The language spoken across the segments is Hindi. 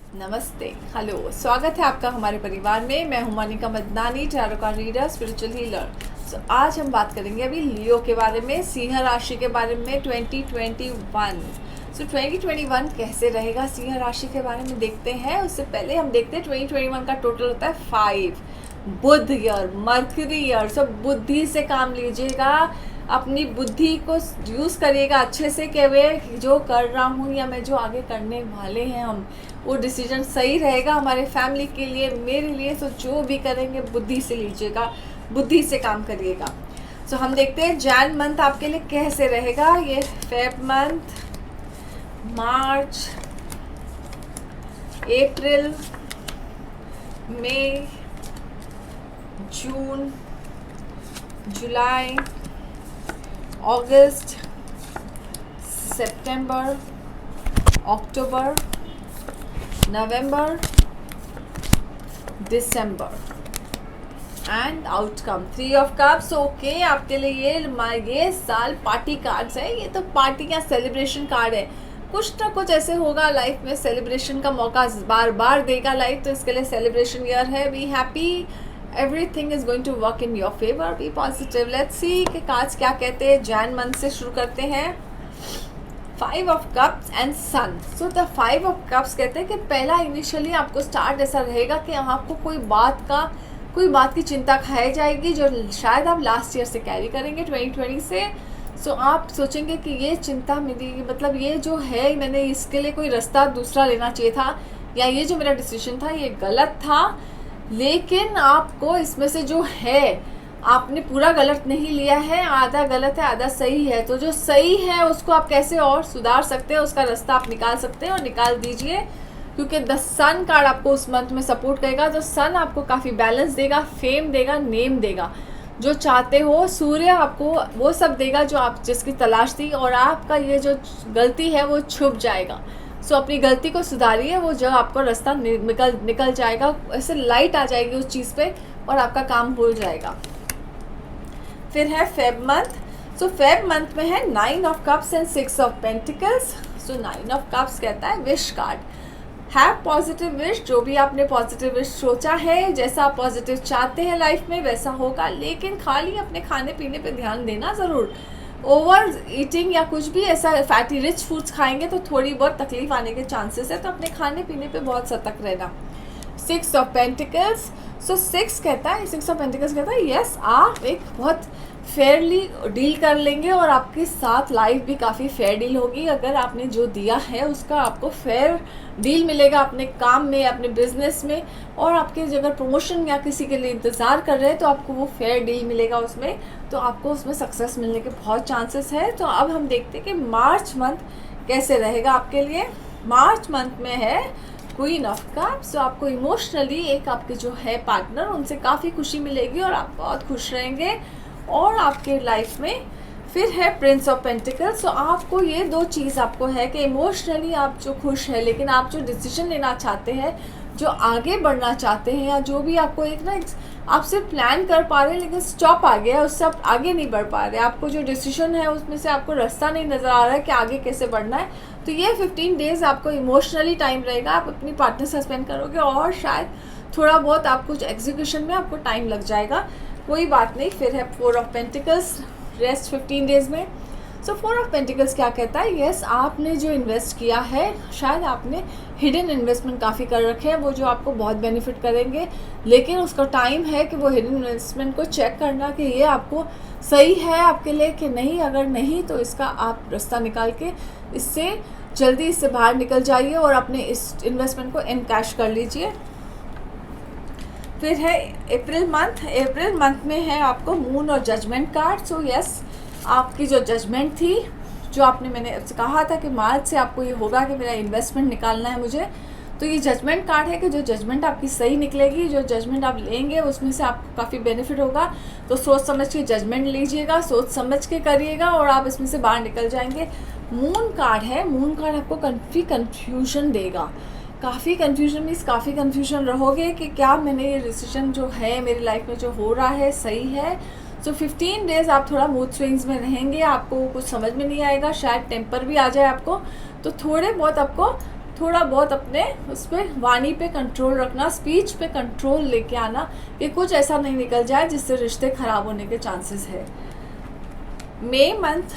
नमस्ते, हेलो, स्वागत है आपका हमारे परिवार में। मैं हूं Manika Madnani, tarot card reader, spiritual healer. आज हम बात करेंगे अभी लियो के बारे में, सिंह राशि के बारे में 2021। 2021 कैसे रहेगा सिंह राशि के बारे में देखते हैं। उससे पहले हम देखते हैं 2021 का टोटल होता है 5। बुध ईयर, मरकरी ईयर। सब बुद्धि से काम लीजिएगा, अपनी बुद्धि को यूज़ करिएगा अच्छे से कि वे जो कर रहा हूँ या मैं जो आगे करने वाले हैं हम वो डिसीजन सही रहेगा हमारे फैमिली के लिए, मेरे लिए। तो जो भी करेंगे बुद्धि से लीजिएगा, बुद्धि से काम करिएगा। हम देखते हैं जैन मंथ आपके लिए कैसे रहेगा। ये फेब मंथ, मार्च, अप्रैल, मई, जून, जुलाई, अगस्त, सितंबर, अक्टूबर, नवंबर, दिसंबर and outcome 3 of cups. Okay, आपके लिए ये साल पार्टी कार्ड्स है। ये तो पार्टी का सेलिब्रेशन कार्ड है। कुछ ना कुछ ऐसे होगा लाइफ में, सेलिब्रेशन का मौका बार बार देगा लाइफ। तो इसके लिए सेलिब्रेशन ईयर है। Be happy, everything is going to work in your favour, be positive. Let's see कि कार्ड्स क्या कहते हैं। जैन मंथ से शुरू करते हैं। 5 of cups and sun. So the 5 of cups कहते हैं कि पहला इनिशियली आपको स्टार्ट ऐसा रहेगा कि आपको कोई बात की चिंता खाई जाएगी जो शायद आप लास्ट ईयर से कैरी करेंगे 2020 से। आप सोचेंगे कि ये चिंता मेरी, मतलब ये जो है, मैंने इसके लिए कोई रास्ता दूसरा लेना चाहिए था, या ये जो मेरा डिसीजन था ये गलत था। लेकिन आपको इसमें से जो है आपने पूरा गलत नहीं लिया है, आधा गलत है आधा सही है। तो जो सही है उसको आप कैसे और सुधार सकते हैं, उसका रास्ता आप निकाल सकते हैं और निकाल दीजिए। क्योंकि द सन कार्ड आपको उस मंथ में सपोर्ट करेगा। तो सन आपको काफ़ी बैलेंस देगा, फेम देगा, नेम देगा, जो चाहते हो। सूर्य आपको वो सब देगा जो आप जिसकी तलाश थी, और आपका ये जो गलती है वो छुप जाएगा। अपनी गलती को सुधारिए, वो जो आपको रास्ता निकल जाएगा, ऐसे लाइट आ जाएगी उस चीज़ पे और आपका काम हो जाएगा। फिर है फेब मंथ। फेब मंथ में है 9 of cups and 6 of pentacles. 9 of cups कहता है wish card. Have positive wish. जो भी आपने पॉजिटिव विश सोचा है, जैसा आप पॉजिटिव चाहते हैं लाइफ में वैसा होगा। लेकिन खाली अपने खाने पीने पे ध्यान देना ज़रूर। ओवर ईटिंग या कुछ भी ऐसा फैटी रिच फूड्स खाएंगे तो थोड़ी बहुत तकलीफ आने के चांसेस है। तो अपने खाने पीने पे बहुत सतर्क रहना। 6 ऑफ पेंटिकल्स। 6 कहता है, 6 ऑफ पेंटिकल्स कहता है यस, आप एक बहुत फेयरली डील कर लेंगे और आपके साथ लाइफ भी काफ़ी फेयर डील होगी। अगर आपने जो दिया है उसका आपको फेयर डील मिलेगा अपने काम में, अपने बिजनेस में। और आपके अगर प्रमोशन या किसी के लिए इंतज़ार कर रहे हैं तो आपको वो फेयर डील मिलेगा उसमें, तो आपको उसमें सक्सेस मिलने के बहुत चांसेस है। तो अब हम देखते हैं कि मार्च मंथ कैसे रहेगा आपके लिए। मार्च मंथ में है क्वीन ऑफ कप्स। तो आपको इमोशनली एक आपके जो है पार्टनर, उनसे काफ़ी खुशी मिलेगी और आप बहुत खुश रहेंगे। और आपके लाइफ में फिर है प्रिंस ऑफ पेंटिकल्स। तो आपको ये दो चीज़ आपको है कि इमोशनली आप जो खुश है, लेकिन आप जो डिसीजन लेना चाहते हैं, जो आगे बढ़ना चाहते हैं, या जो भी आपको आप सिर्फ प्लान कर पा रहे हैं लेकिन स्टॉप आ गया, उससे आप आगे नहीं बढ़ पा रहे। आपको जो डिसीजन है उसमें से आपको रास्ता नहीं नज़र आ रहा है कि आगे कैसे बढ़ना है। तो ये 15 डेज आपको इमोशनली टाइम रहेगा, आप अपनी पार्टनर से स्पेंड करोगे और शायद थोड़ा बहुत आपको एग्जीक्यूशन में आपको टाइम लग जाएगा, कोई बात नहीं। फिर है 4 ऑफ पेंटिकल्स, रेस्ट 15 डेज में। 4 ऑफ पेंटिकल्स क्या कहता है, यस, आपने जो इन्वेस्ट किया है, शायद आपने हिडन इन्वेस्टमेंट काफ़ी कर रखे हैं, वो जो आपको बहुत बेनिफिट करेंगे। लेकिन उसका टाइम है कि वो हिडन इन्वेस्टमेंट को चेक करना कि ये आपको सही है आपके लिए कि नहीं। अगर नहीं तो इसका आप रास्ता निकाल के इससे जल्दी इससे बाहर निकल जाइए और अपने इस इन्वेस्टमेंट को इनकैश कर लीजिए। फिर है अप्रैल मंथ। अप्रैल मंथ में है आपको मून और जजमेंट कार्ड। यस, आपकी जो जजमेंट थी, जो मैंने कहा था कि मार्च से आपको ये होगा कि मेरा इन्वेस्टमेंट निकालना है मुझे, तो ये जजमेंट कार्ड है कि जो जजमेंट आपकी सही निकलेगी, जो जजमेंट आप लेंगे उसमें से आपको काफ़ी बेनिफिट होगा। तो सोच समझ के जजमेंट लीजिएगा, सोच समझ के करिएगा और आप इसमें से बाहर निकल जाएंगे। मून कार्ड है। मून कार्ड आपको काफ़ी कन्फ्यूजन देगा। काफ़ी कन्फ्यूजन मीन्स काफ़ी कन्फ्यूजन रहोगे कि क्या मैंने ये डिसीजन जो है मेरी लाइफ में जो हो रहा है सही है। 15 डेज आप थोड़ा मूड स्विंग्स में रहेंगे, आपको कुछ समझ में नहीं आएगा, शायद टेम्पर भी आ जाए आपको। तो थोड़े बहुत आपको थोड़ा बहुत अपने उस पर वाणी पे कंट्रोल रखना, स्पीच पे कंट्रोल लेके आना कि कुछ ऐसा नहीं निकल जाए जिससे रिश्ते खराब होने के चांसेस है। मई मंथ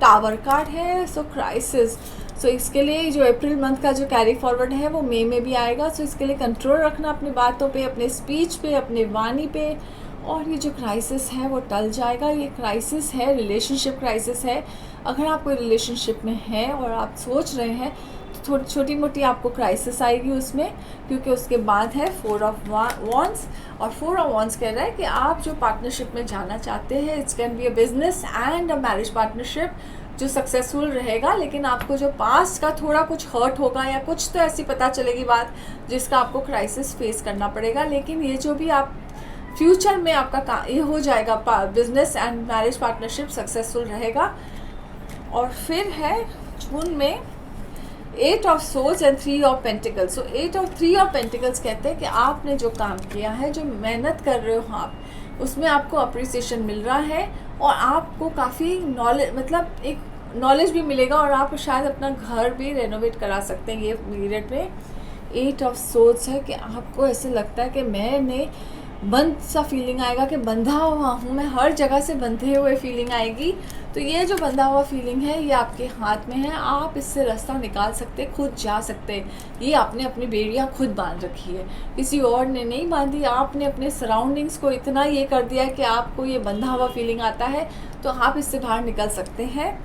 टावर कार्ड है, सो क्राइसिस। सो इसके लिए जो अप्रैल मंथ का जो कैरी फॉरवर्ड है वो मई में भी आएगा। सो इसके लिए कंट्रोल रखना अपनी बातों पे, अपने स्पीच पे, अपने वाणी पे, और ये जो क्राइसिस है वो टल जाएगा। ये क्राइसिस है, रिलेशनशिप क्राइसिस है। अगर आप कोई रिलेशनशिप में हैं और आप सोच रहे हैं तो थोड़ी छोटी मोटी आपको क्राइसिस आएगी उसमें, क्योंकि उसके बाद है 4 ऑफ वॉन्ड्स। और 4 ऑफ वॉन्ड्स कह रहा है कि आप जो पार्टनरशिप में जाना चाहते हैं, it's can be a business and a marriage partnership जो सक्सेसफुल रहेगा, लेकिन आपको जो पास्ट का थोड़ा कुछ हर्ट होगा या कुछ तो ऐसी पता चलेगी बात जिसका आपको क्राइसिस फेस करना पड़ेगा। लेकिन ये जो भी आप फ्यूचर में आपका ये हो जाएगा, business and marriage partnership successful रहेगा। और फिर है जून में 8 of swords and 3 of pentacles. So 3 of pentacles कहते हैं कि आपने जो काम किया है, जो मेहनत कर रहे हो आप, उसमें आपको अप्रिसिएशन मिल रहा है और आपको काफ़ी नॉलेज, मतलब एक नॉलेज भी मिलेगा और आप शायद अपना घर भी रेनोवेट करा सकते हैं ये पीरियड में। 8 ऑफ सोर्ड्स है कि आपको ऐसे लगता है कि मैंने बंद सा फीलिंग आएगा कि बंधा हुआ हूँ मैं, हर जगह से बंधे हुए फीलिंग आएगी। तो ये जो बंधा हुआ फीलिंग है ये आपके हाथ में है, आप इससे रास्ता निकाल सकते, खुद जा सकते। ये आपने अपनी बेड़ियाँ खुद बांध रखी है, किसी और ने नहीं बांधी। आपने अपने सराउंडिंग्स को इतना ये कर दिया है कि आपको ये बंधा हुआ फीलिंग आता है, तो आप इससे बाहर निकल सकते हैं।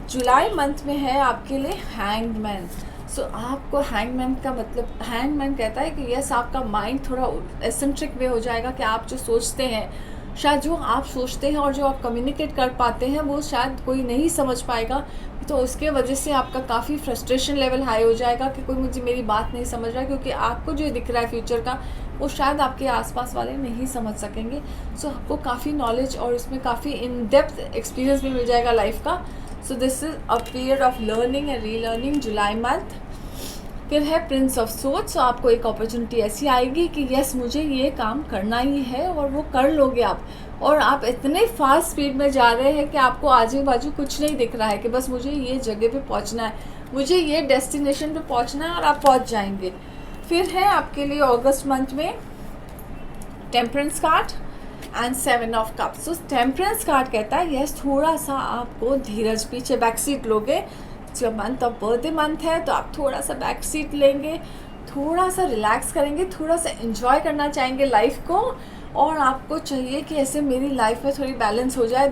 जुलाई मंथ में है आपके लिए हैंगमैन। सो आपको हैंगमैन का मतलब, हैंगमैन कहता है कि यस आपका माइंड थोड़ा एसेंट्रिक वे हो जाएगा कि आप जो सोचते हैं, शायद जो आप सोचते हैं और जो आप कम्युनिकेट कर पाते हैं वो शायद कोई नहीं समझ पाएगा, तो उसके वजह से आपका काफ़ी फ्रस्ट्रेशन लेवल हाई हो जाएगा कि कोई मुझे मेरी बात नहीं समझ रहा है, क्योंकि आपको जो दिख रहा है फ्यूचर का वो शायद आपके आसपास वाले नहीं समझ सकेंगे। सो आपको काफ़ी नॉलेज और उसमें काफ़ी इन डेप्थ एक्सपीरियंस भी मिल जाएगा लाइफ का। So this is a period of learning and relearning, July month. फिर है प्रिंस ऑफ सोर्ड्स। सो आपको एक अपॉर्चुनिटी ऐसी आएगी कि यस मुझे ये काम करना ही है और वो कर लोगे आप, और आप इतने फास्ट स्पीड में जा रहे हैं कि आपको आजू बाजू कुछ नहीं दिख रहा है कि बस मुझे ये जगह पे पहुंचना है, मुझे ये डेस्टिनेशन पे पहुंचना है, और आप पहुंच जाएंगे। फिर है आपके लिए अगस्त मंथ में temperance card and 7 of cups. तो टेम्परेंस कार्ड कहता है यस थोड़ा सा आपको धीरज, पीछे बैक सीट लोगे। जो मंथ ऑफ बर्थडे मंथ है तो आप थोड़ा सा बैक सीट लेंगे, थोड़ा सा रिलैक्स करेंगे, थोड़ा सा एंजॉय करना चाहेंगे लाइफ को, और आपको चाहिए कि ऐसे मेरी लाइफ में थोड़ी बैलेंस हो जाए।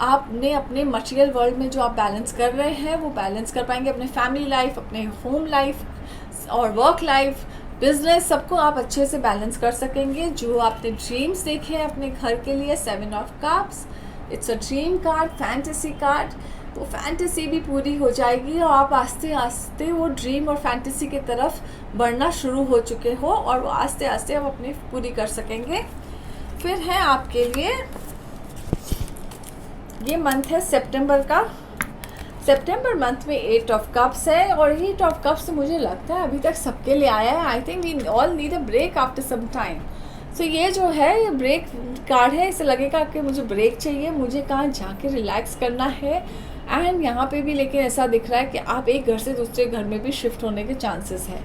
आपने अपने मटेरियल वर्ल्ड में जो आप बैलेंस कर रहे हैं वो बैलेंस कर पाएंगे, अपने फैमिली लाइफ, अपने होम लाइफ और वर्क लाइफ, बिजनेस, सबको आप अच्छे से बैलेंस कर सकेंगे। जो आपने ड्रीम्स देखे हैं अपने घर के लिए, 7 of cups, it's a dream card, fantasy card, तो फैंटेसी भी पूरी हो जाएगी और आप आस्ते आस्ते वो ड्रीम और फैंटेसी की तरफ बढ़ना शुरू हो चुके हो, और वो आस्ते आस्ते आप अपनी पूरी कर सकेंगे। फिर है आपके लिए ये मंथ है सितंबर का। सितंबर मंथ में 8 ऑफ कप्स है, और 8 ऑफ कप्स मुझे लगता है अभी तक सबके लिए आया है। I think we all need a break after some time. So ये जो है ये ब्रेक कार्ड है, इसे लगेगा कि मुझे ब्रेक चाहिए, मुझे कहाँ जाके रिलैक्स करना है। एंड यहाँ पे भी लेकिन ऐसा दिख रहा है कि आप एक घर से दूसरे घर में भी शिफ्ट होने के चांसेस हैं।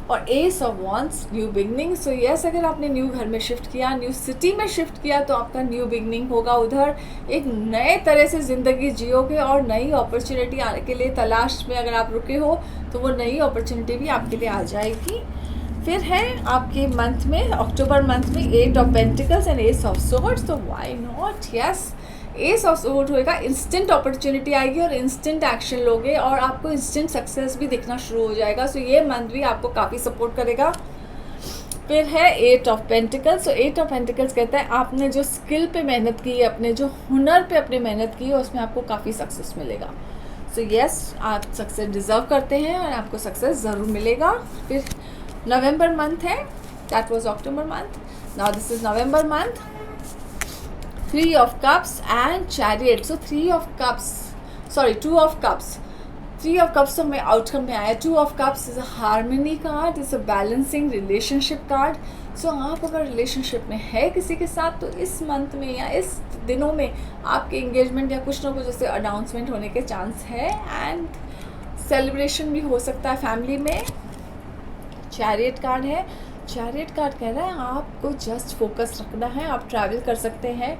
और S of wands, new beginning. So yes अगर आपने न्यू घर में शिफ्ट किया, न्यू सिटी में शिफ्ट किया, तो आपका न्यू बिगनिंग होगा, उधर एक नए तरह से ज़िंदगी जियोगे और नई अपॉर्चुनिटी आने के लिए तलाश में अगर आप रुके हो तो वो नई अपॉर्चुनिटी भी आपके लिए आ जाएगी। फिर है आपके मंथ में, अक्टूबर मंथ में 8 of pentacles and ace of swords. तो why not, yes ace of sword होएगा, इंस्टेंट अपॉर्चुनिटी आएगी और इंस्टेंट एक्शन लोगे और आपको इंस्टेंट सक्सेस भी दिखना शुरू हो जाएगा। सो ये मंथ भी आपको काफ़ी सपोर्ट करेगा। फिर है 8 of pentacles. So 8 of pentacles कहता है आपने जो स्किल पे मेहनत की है, अपने जो हुनर पे अपनी मेहनत की है, उसमें आपको काफ़ी सक्सेस मिलेगा। सो यस आप सक्सेस डिज़र्व करते हैं और आपको सक्सेस ज़रूर मिलेगा। फिर नवंबर मंथ है, that was October month, now this is November month. 3 of cups and chariot. So 2 of cups. 3 of cups तो मैं आउटकम में आया। 2 of cups is a harmony card, is a balancing relationship card. So आप अगर रिलेशनशिप में है किसी के साथ तो इस मंथ में या इस दिनों में आपके एंगेजमेंट या कुछ ना कुछ ऐसे अनाउंसमेंट होने के चांस है। एंड सेलिब्रेशन भी हो सकता है फैमिली में। चैरियट कार्ड है, चैरियट कार्ड कह रहा है आपको जस्ट फोकस रखना है, आप ट्रैवल कर सकते हैं।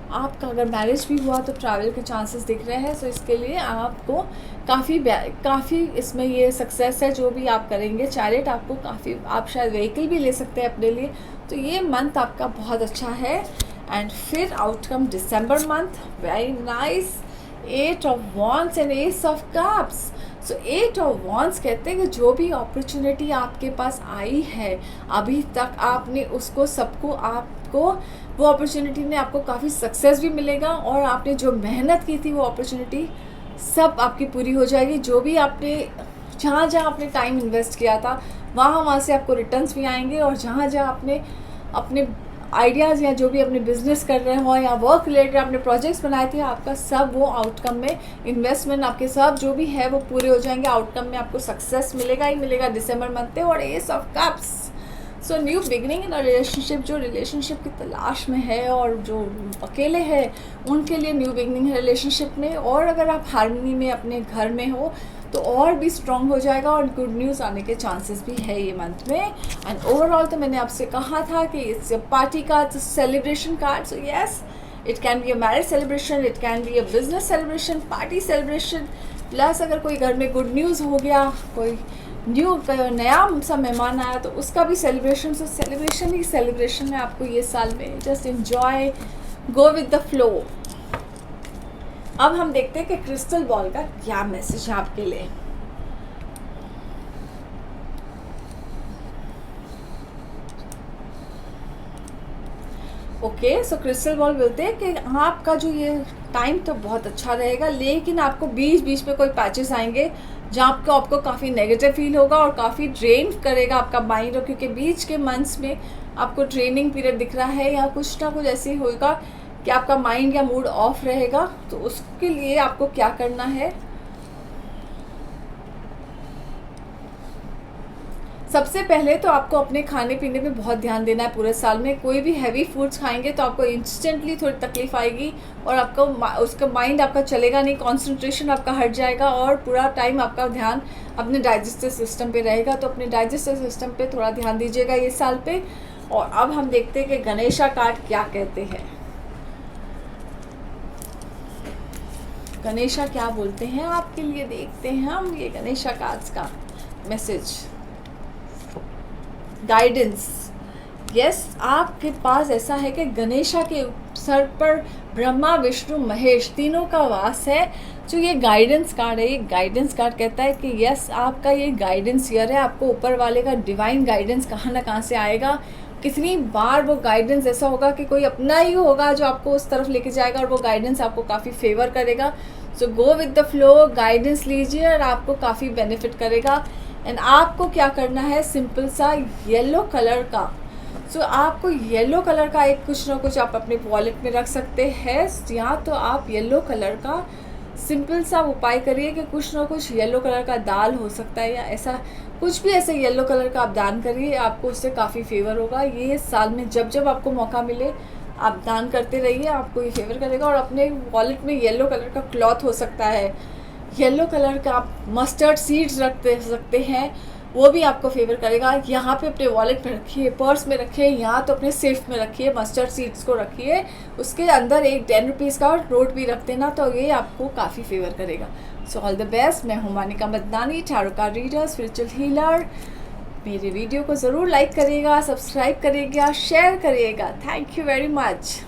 आपका अगर मैरिज भी हुआ तो ट्रैवल के चांसेस दिख रहे हैं, सो इसके लिए आपको काफ़ी इसमें ये सक्सेस है जो भी आप करेंगे। चैरियट आपको काफ़ी, आप शायद व्हीकल भी ले सकते हैं अपने लिए, तो ये मंथ आपका बहुत अच्छा है। एंड फिर outcome December month, very nice, 8 of wands and ace of cups. So 8 of wands कहते हैं कि जो भी अपॉर्चुनिटी आपके पास आई है अभी तक, आपने उसको सबको, आपको वो अपॉर्चुनिटी ने आपको काफ़ी सक्सेस भी मिलेगा, और आपने जो मेहनत की थी वो अपॉर्चुनिटी सब आपकी पूरी हो जाएगी। जो भी आपने जहाँ जहाँ आपने टाइम इन्वेस्ट किया था वहाँ से आपको रिटर्न्स भी आएंगे, और जहाँ जहाँ आपने अपने आइडियाज़ या जो भी अपने बिजनेस कर रहे हो या वर्क रिलेटेड आपने प्रोजेक्ट्स बनाए थे, आपका सब वो आउटकम में, इन्वेस्टमेंट आपके सब जो भी है वो पूरे हो जाएंगे। आउटकम में आपको सक्सेस मिलेगा ही मिलेगा दिसंबर मंथ में। और S of cups, so new beginning in a relationship, जो रिलेशनशिप की तलाश में है और जो अकेले हैं उनके लिए न्यू बिगनिंग है रिलेशनशिप में। और अगर आप हार्मनी में अपने घर में हो तो और भी स्ट्रॉन्ग हो जाएगा, और गुड न्यूज़ आने के चांसेस भी है ये मंथ में। एंड ओवरऑल तो मैंने आपसे कहा था कि it's party card, celebration card. So yes, it can be a marriage celebration, it can be a business celebration, party celebration, plus अगर कोई घर में गुड न्यूज़ हो गया, कोई नया सा मेहमान आया तो उसका भी सेलिब्रेशन। सो सेलिब्रेशन ही सेलिब्रेशन है आपको ये साल में। Just enjoy, go with the flow. अब हम देखते हैं कि क्रिस्टल बॉल का क्या मैसेज है आपके लिए। ओके, सो क्रिस्टल बॉल बोलते हैं कि आपका जो ये टाइम तो बहुत अच्छा रहेगा, लेकिन आपको बीच बीच में कोई पैचेस आएंगे जहाँ आपको काफ़ी नेगेटिव फील होगा और काफ़ी ड्रेन करेगा आपका माइंड, क्योंकि बीच के मंथ्स में आपको ट्रेनिंग पीरियड दिख रहा है या कुछ ना कुछ ऐसे ही होगा कि आपका माइंड या मूड ऑफ रहेगा। तो उसके लिए आपको क्या करना है, सबसे पहले तो आपको अपने खाने पीने पे बहुत ध्यान देना है पूरे साल में। कोई भी हैवी फूड्स खाएंगे तो आपको इंस्टेंटली थोड़ी तकलीफ आएगी, और आपको उसका माइंड आपका चलेगा नहीं, कंसंट्रेशन आपका हट जाएगा, और पूरा टाइम आपका ध्यान अपने डाइजेस्टिव सिस्टम पे रहेगा। तो अपने डाइजेस्टिव सिस्टम पे थोड़ा ध्यान दीजिएगा ये साल पे। और अब हम देखते हैं कि गणेशा कार्ड क्या कहते हैं, गणेशा क्या बोलते हैं आपके लिए। देखते हैं हम ये गणेशा कार्ड्स का मैसेज। गाइडेंस, यस, आपके पास ऐसा है कि गणेशा के सर पर ब्रह्मा विष्णु महेश तीनों का वास है। जो ये गाइडेंस कार्ड है, ये गाइडेंस कार्ड कहता है कि यस, आपका ये गाइडेंस ईयर है। आपको ऊपर वाले का डिवाइन गाइडेंस कहाँ ना कहाँ से आएगा। कितनी बार वो गाइडेंस ऐसा होगा कि कोई अपना ही होगा जो आपको उस तरफ लेके जाएगा, और वो गाइडेंस आपको काफ़ी फेवर करेगा। So go with the flow, guidance लीजिए और आपको काफ़ी बेनिफिट करेगा। एंड आपको क्या करना है, सिंपल सा येलो कलर का, सो आपको येलो कलर का एक कुछ ना कुछ आप अपने वॉलेट में रख सकते हैं, या तो आप येलो कलर का सिंपल सा उपाय करिए कि कुछ ना कुछ येलो कलर का दाल हो सकता है, या ऐसा कुछ भी ऐसे येलो कलर का आप दान करिए, आपको उससे काफ़ी फेवर होगा। ये साल में जब जब आपको मौका मिले आप दान करते रहिए, आपको ये फेवर करेगा। और अपने वॉलेट में येलो कलर का क्लॉथ हो सकता है, येलो कलर का आप मस्टर्ड सीड्स रख सकते हैं, वो भी आपको फेवर करेगा। यहाँ पे अपने वॉलेट में रखिए, पर्स में रखिए, यहाँ तो अपने सेफ में रखिए, मस्टर्ड सीड्स को रखिए, उसके अंदर एक 10 रुपीज़ का नोट भी रख देना, तो ये आपको काफ़ी फेवर करेगा। So all the best. मैं हूँ Manika Madnani, tarot card reader, spiritual healer. मेरे वीडियो को ज़रूर लाइक करिएगा, सब्सक्राइब करिएगा, शेयर करिएगा। Thank you very much.